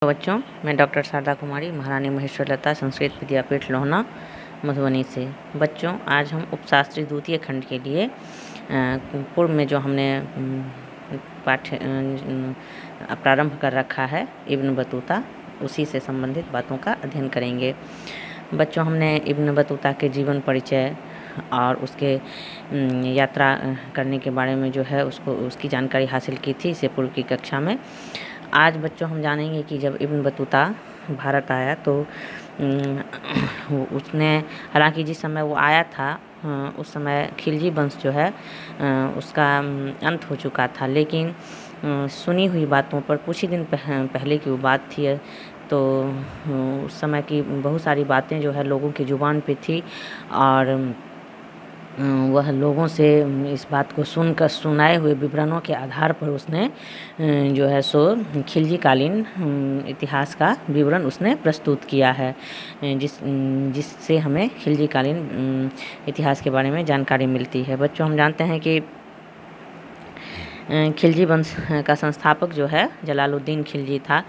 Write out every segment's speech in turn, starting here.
बच्चों, मैं डॉक्टर शारदा कुमारी, महारानी महेश्वरलता संस्कृत विद्यापीठ लोहना, मधुबनी से। बच्चों, आज हम उपशास्त्री द्वितीय खंड के लिए पूर्व में जो हमने पाठ्य प्रारंभ कर रखा है इब्न बतूता, उसी से संबंधित बातों का अध्ययन करेंगे। बच्चों, हमने इब्न बतूता के जीवन परिचय और उसके यात्रा करने के बारे में जो है उसकी जानकारी हासिल की थी इससे पूर्व की कक्षा में। आज बच्चों हम जानेंगे कि जब इब्न बतूता भारत आया तो उसने, हालांकि जिस समय वो आया था उस समय खिलजी वंश जो है उसका अंत हो चुका था, लेकिन सुनी हुई बातों पर कुछ ही दिन पहले की वो बात थी, तो उस समय की बहुत सारी बातें जो है लोगों की ज़ुबान पे थी और वह लोगों से इस बात को सुनाए हुए विवरणों के आधार पर उसने जो है सो खिलजी कालीन इतिहास का विवरण उसने प्रस्तुत किया है, जिससे हमें खिलजी कालीन इतिहास के बारे में जानकारी मिलती है। बच्चों, हम जानते हैं कि खिलजी वंश का संस्थापक जो है जलालुद्दीन खिलजी था।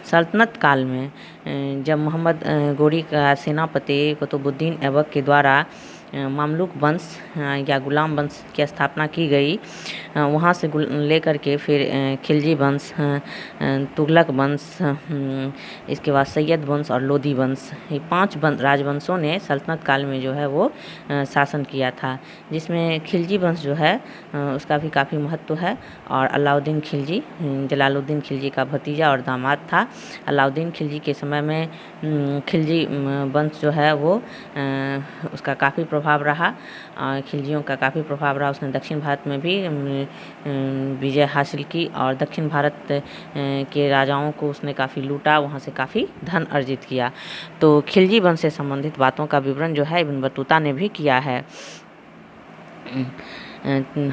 सल्तनत काल में जब मोहम्मद गोरी का सेनापति कुतुबुद्दीन ऐबक के द्वारा मामलुक वंश या गुलाम वंश की स्थापना की गई, वहाँ से लेकर के फिर खिलजी वंश, तुगलक वंश, इसके बाद सैयद वंश और लोदी वंश, ये 5 राजवंशों ने सल्तनत काल में जो है वो शासन किया था, जिसमें खिलजी वंश जो है उसका भी काफ़ी महत्व है। और अलाउद्दीन खिलजी जलालुद्दीन खिलजी का भतीजा और दामाद था। अलाउद्दीन खिलजी के समय में खिलजी वंश जो है वो उसका काफ़ी प्रभाव रहा, खिलजियों का काफ़ी प्रभाव रहा। उसने दक्षिण भारत में भी विजय हासिल की और दक्षिण भारत के राजाओं को उसने काफ़ी लूटा, वहाँ से काफ़ी धन अर्जित किया। तो खिलजी वंश से संबंधित बातों का विवरण जो है इब्न बतूता ने भी किया है।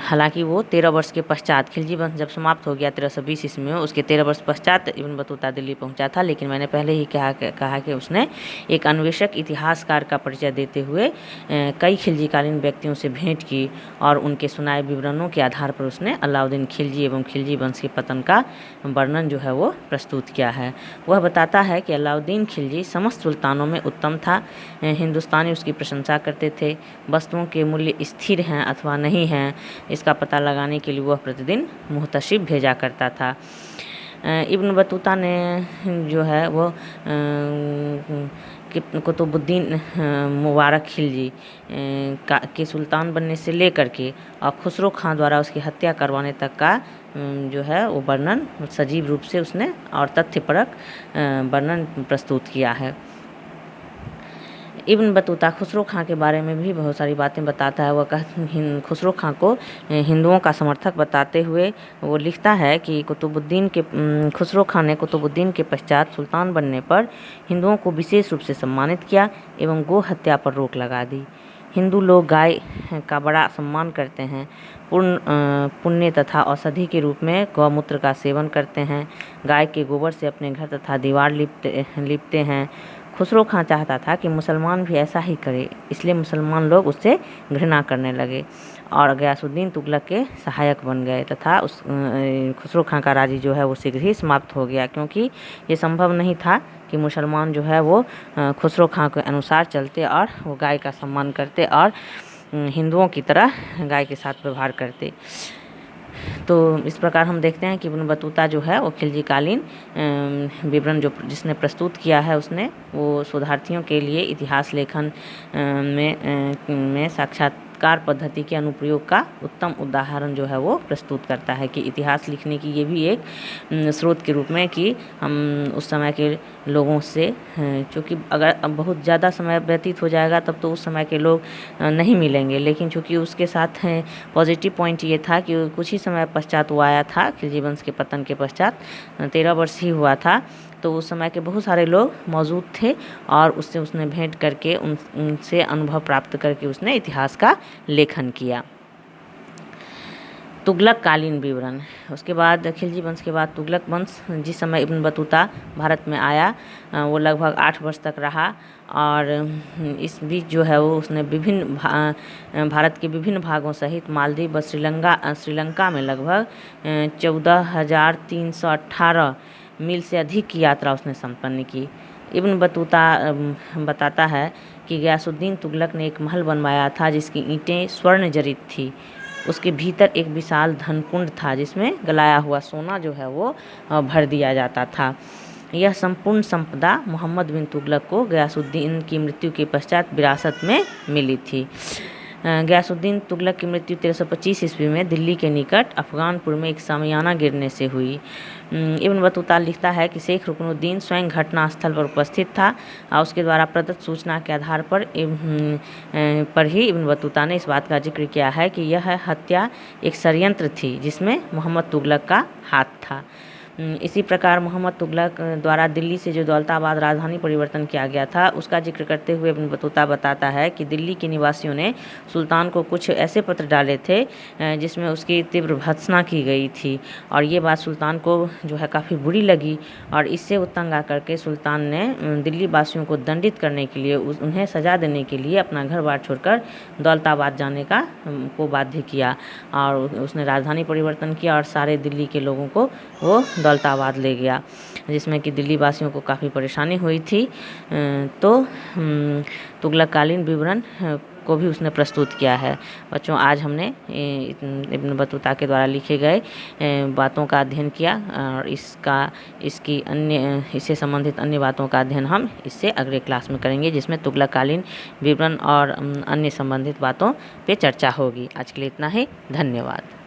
हालांकि वो 13 वर्ष के पश्चात, खिलजी वंश जब समाप्त हो गया 1320 ईस्वी में, उसके 13 वर्ष पश्चात इब्न बतूता दिल्ली पहुंचा था। लेकिन मैंने पहले ही कहा कि उसने एक अन्वेषक इतिहासकार का परिचय देते हुए कई खिलजीकालीन व्यक्तियों से भेंट की और उनके सुनाए विवरणों के आधार पर उसने अलाउद्दीन खिलजी एवं खिलजी वंश के पतन का वर्णन जो है वो प्रस्तुत किया है। वह बताता है कि अलाउद्दीन खिलजी समस्त सुल्तानों में उत्तम था। हिंदुस्तानी उसकी प्रशंसा करते थे। वस्तुओं के मूल्य स्थिर हैं अथवा नहीं हैं, इसका पता लगाने के लिए वह प्रतिदिन मुहतशिब भेजा करता था। इब्न बतूता ने जो है वो कुतुबुद्दीन मुबारक खिलजी के सुल्तान बनने से लेकर के और खुसरो खां द्वारा उसकी हत्या करवाने तक का जो है वो वर्णन सजीव रूप से उसने और तथ्यपरक वर्णन प्रस्तुत किया है। इब्न बतूता खुसरो खां के बारे में भी बहुत सारी बातें बताता है। वह खुसरो खां को हिंदुओं का समर्थक बताते हुए वो लिखता है कि खुसरो खां ने कुतुबुद्दीन के पश्चात सुल्तान बनने पर हिंदुओं को विशेष रूप से सम्मानित किया एवं गो हत्या पर रोक लगा दी। हिंदू लोग गाय का बड़ा सम्मान करते हैं। पुण्य तथा औषधि के रूप में गौमूत्र का सेवन करते हैं। गाय के गोबर से अपने घर तथा दीवार लिपते हैं। खुसरो खां चाहता था कि मुसलमान भी ऐसा ही करे, इसलिए मुसलमान लोग उससे घृणा करने लगे और गयासुद्दीन तुगलक के सहायक बन गए तथा खुसरो खां का राज्य जो है वो शीघ्र ही समाप्त हो गया, क्योंकि ये संभव नहीं था कि मुसलमान जो है वो खुसरो खां के अनुसार चलते और वो गाय का सम्मान करते और हिंदुओं की तरह गाय के साथ व्यवहार करते। तो इस प्रकार हम देखते हैं कि इब्न बतूता जो है वो खिलजी कालीन विवरण जिसने प्रस्तुत किया है, उसने वो शोधार्थियों के लिए इतिहास लेखन में साक्षात्कार पद्धति के अनुप्रयोग का उत्तम उदाहरण जो है वो प्रस्तुत करता है कि इतिहास लिखने की ये भी एक स्रोत के रूप में कि हम उस समय के लोगों से, चूँकि अगर अब बहुत ज़्यादा समय व्यतीत हो जाएगा तब तो उस समय के लोग नहीं मिलेंगे, लेकिन चूँकि उसके साथ पॉजिटिव पॉइंट ये था कि कुछ ही समय पश्चात वो आया था, खिलजी वंश के पतन के पश्चात 13 वर्ष ही हुआ था, तो उस समय के बहुत सारे लोग मौजूद थे और उससे उसने भेंट करके उनसे अनुभव प्राप्त करके उसने इतिहास का लेखन किया। तुगलक कालीन विवरण। उसके बाद खिलजी वंश के बाद तुगलक वंश, जिस समय इब्न बतूता भारत में आया वो लगभग 8 वर्ष तक रहा और इस बीच जो है वो उसने भारत के विभिन्न भागों सहित मालदीव व श्रीलंका में लगभग 14,318 मील से अधिक की यात्रा उसने संपन्न की। इब्न बतूता बताता है कि गयासुद्दीन तुगलक ने एक महल बनवाया था जिसकी ईंटें स्वर्ण जड़ित थी। उसके भीतर एक विशाल धनकुंड था जिसमें गलाया हुआ सोना जो है वो भर दिया जाता था। यह संपूर्ण संपदा मोहम्मद बिन तुगलक को गयासुद्दीन की मृत्यु के पश्चात विरासत में मिली थी। गयासुद्दीन तुगलक की मृत्यु 1325 ईस्वी में दिल्ली के निकट अफगानपुर में एक सामियाना गिरने से हुई। इब्न बतूता लिखता है कि शेख रुकनुद्दीन स्वयं घटनास्थल पर उपस्थित था और उसके द्वारा प्रदत्त सूचना के आधार पर ही इब्न बतूता ने इस बात का जिक्र किया है कि यह हत्या एक षड्यंत्र थी जिसमें मोहम्मद तुगलक का हाथ था। इसी प्रकार मोहम्मद तुगलक द्वारा दिल्ली से जो दौलताबाद राजधानी परिवर्तन किया गया था उसका जिक्र करते हुए इब्न बतूता बताता है कि दिल्ली के निवासियों ने सुल्तान को कुछ ऐसे पत्र डाले थे जिसमें उसकी तीव्र भर्त्सना की गई थी और ये बात सुल्तान को जो है काफ़ी बुरी लगी और इससे वो तंग आकर के सुल्तान ने दिल्ली वासियों को दंडित करने के लिए उन्हें सजा देने के लिए अपना घर बार छोड़कर दौलताबाद जाने को बाध्य किया और उसने राजधानी परिवर्तन किया और सारे दिल्ली के लोगों को वो दौलताबाद ले गया, जिसमें कि दिल्ली वासियों को काफ़ी परेशानी हुई थी। तो तुगलकालीन विवरण को भी उसने प्रस्तुत किया है। बच्चों, आज हमने इब्न बतूता के द्वारा लिखे गए बातों का अध्ययन किया और इससे संबंधित अन्य बातों का अध्ययन हम इससे अगले क्लास में करेंगे जिसमें तुगलकालीन विवरण और अन्य संबंधित बातों पे चर्चा होगी। आज के लिए इतना ही। धन्यवाद।